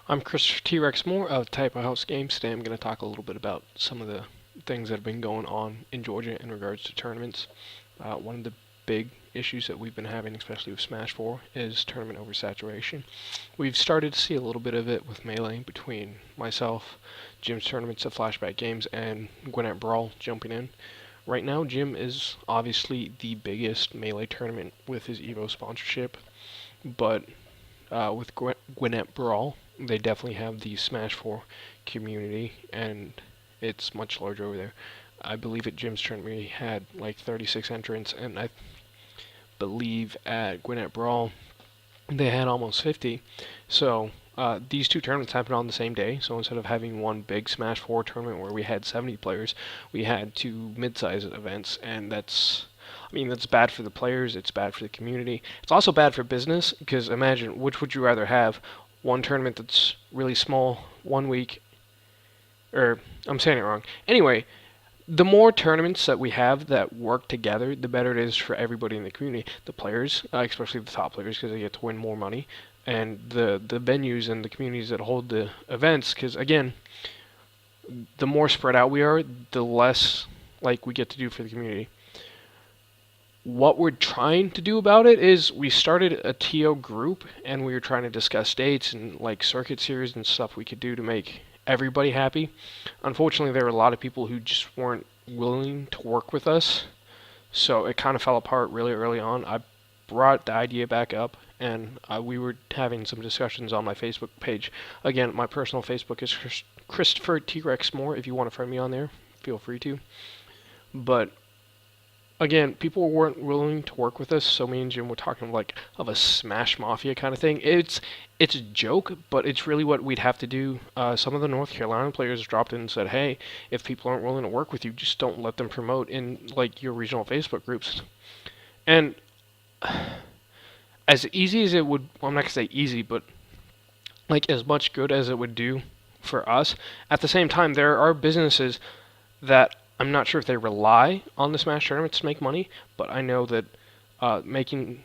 I'm Christopher T Rex Moore of Typo House Games. Today I'm going to talk a little bit about some of the things that have been going on in Georgia in regards to tournaments. One of the big issues that we've been having, especially with Smash 4, is tournament oversaturation. We've started to see a little bit of it with Melee between myself, Jim's Tournaments of Flashback Games, and Gwinnett Brawl jumping in. Right now, Jim is obviously the biggest Melee tournament with his EVO sponsorship, but with Gwinnett Brawl, they definitely have the Smash 4 community, and it's much larger over there. I believe at Jim's tournament we had like 36 entrants, and I believe at Gwinnett Brawl they had almost 50. So these two tournaments happened on the same day. So instead of having one big Smash 4 tournament where we had 70 players, we had two mid-sized events, and that's bad for the players, it's bad for the community. It's also bad for business, because imagine, which would you rather have? One tournament that's really small, 1 week, or I'm saying it wrong. Anyway, the more tournaments that we have that work together, the better it is for everybody in the community. The players, especially the top players, because they get to win more money, and the venues and the communities that hold the events, because again, the more spread out we are, the less like we get to do for the community. What we're trying to do about it is we started a TO group, and we were trying to discuss dates and like circuit series and stuff we could do to make everybody happy. Unfortunately, there were a lot of people who just weren't willing to work with us, so it kind of fell apart really early on. I brought the idea back up, and we were having some discussions on my Facebook page. Again, my personal Facebook is Christopher T Rex Moore. If you want to friend me on there, feel free to. But again, people weren't willing to work with us, so me and Jim were talking like of a Smash Mafia kind of thing. It's a joke, but it's really what we'd have to do. Some of the North Carolina players dropped in and said, "Hey, if people aren't willing to work with you, just don't let them promote in like your regional Facebook groups." And as easy as it would, well, I'm not gonna say easy, but like as much good as it would do for us, at the same time, there are businesses that I'm not sure if they rely on the Smash tournaments to make money, but I know that making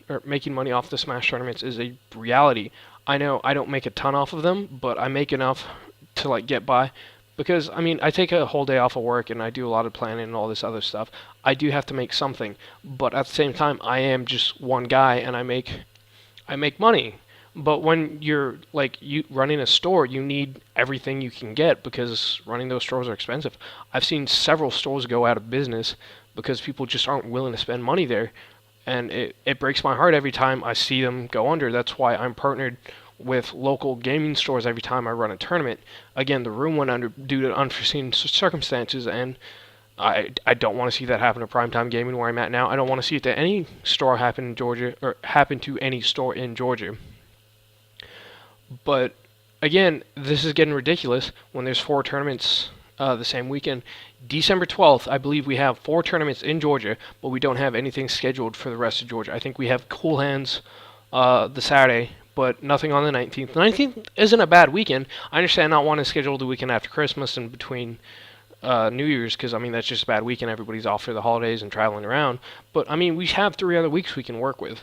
money off the Smash tournaments is a reality. I know I don't make a ton off of them, but I make enough to like get by. Because I mean, I take a whole day off of work and I do a lot of planning and all this other stuff. I do have to make something, but at the same time, I am just one guy and I make money. But when you're like you running a store, you need everything you can get because running those stores are expensive. I've seen several stores go out of business because people just aren't willing to spend money there, and it breaks my heart every time I see them go under. That's why I'm partnered with local gaming stores every time I run a tournament. Again, the room went under due to unforeseen circumstances, and I don't want to see that happen to Primetime Gaming where I'm at now. I don't want to see it to any store happen in Georgia or happen to any store in Georgia. But again, this is getting ridiculous when there's four tournaments the same weekend. December 12th, I believe we have four tournaments in Georgia, but we don't have anything scheduled for the rest of Georgia. I think we have Cool Hands the Saturday, but nothing on the 19th. The 19th isn't a bad weekend. I understand not wanting to schedule the weekend after Christmas and between New Year's, because I mean that's just a bad weekend. Everybody's off for the holidays and traveling around. But I mean we have 3 other weeks we can work with.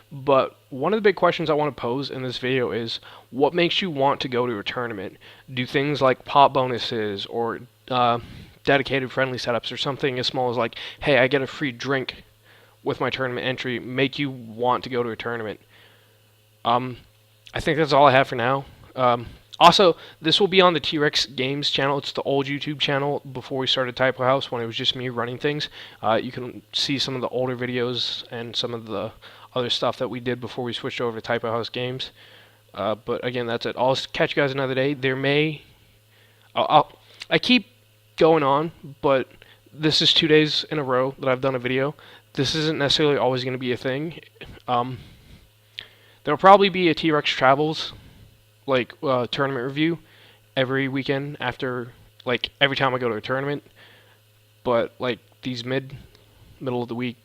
But one of the big questions I want to pose in this video is what makes you want to go to a tournament? Do things like pop bonuses or dedicated friendly setups or something as small as like, hey, I get a free drink with my tournament entry make you want to go to a tournament? I think that's all I have for now. Also, this will be on the T-Rex Games channel. It's the old YouTube channel before we started Typo House when it was just me running things. You can see some of the older videos and some of the other stuff that we did before we switched over to Typo House Games. But again, that's it. I'll catch you guys another day. I keep going on, but this is 2 days in a row that I've done a video. This isn't necessarily always going to be a thing. There'll probably be a T-Rex Travels tournament review every weekend after, like, every time I go to a tournament. But like these middle of the week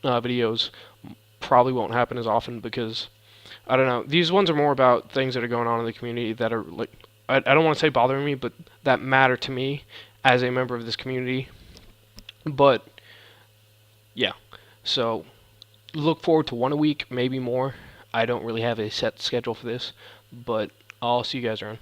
videos probably won't happen as often because I don't know. These ones are more about things that are going on in the community that are like I don't want to say bothering me, but that matter to me as a member of this community. But yeah, so look forward to one a week, maybe more. I don't really have a set schedule for this, but I'll see you guys around.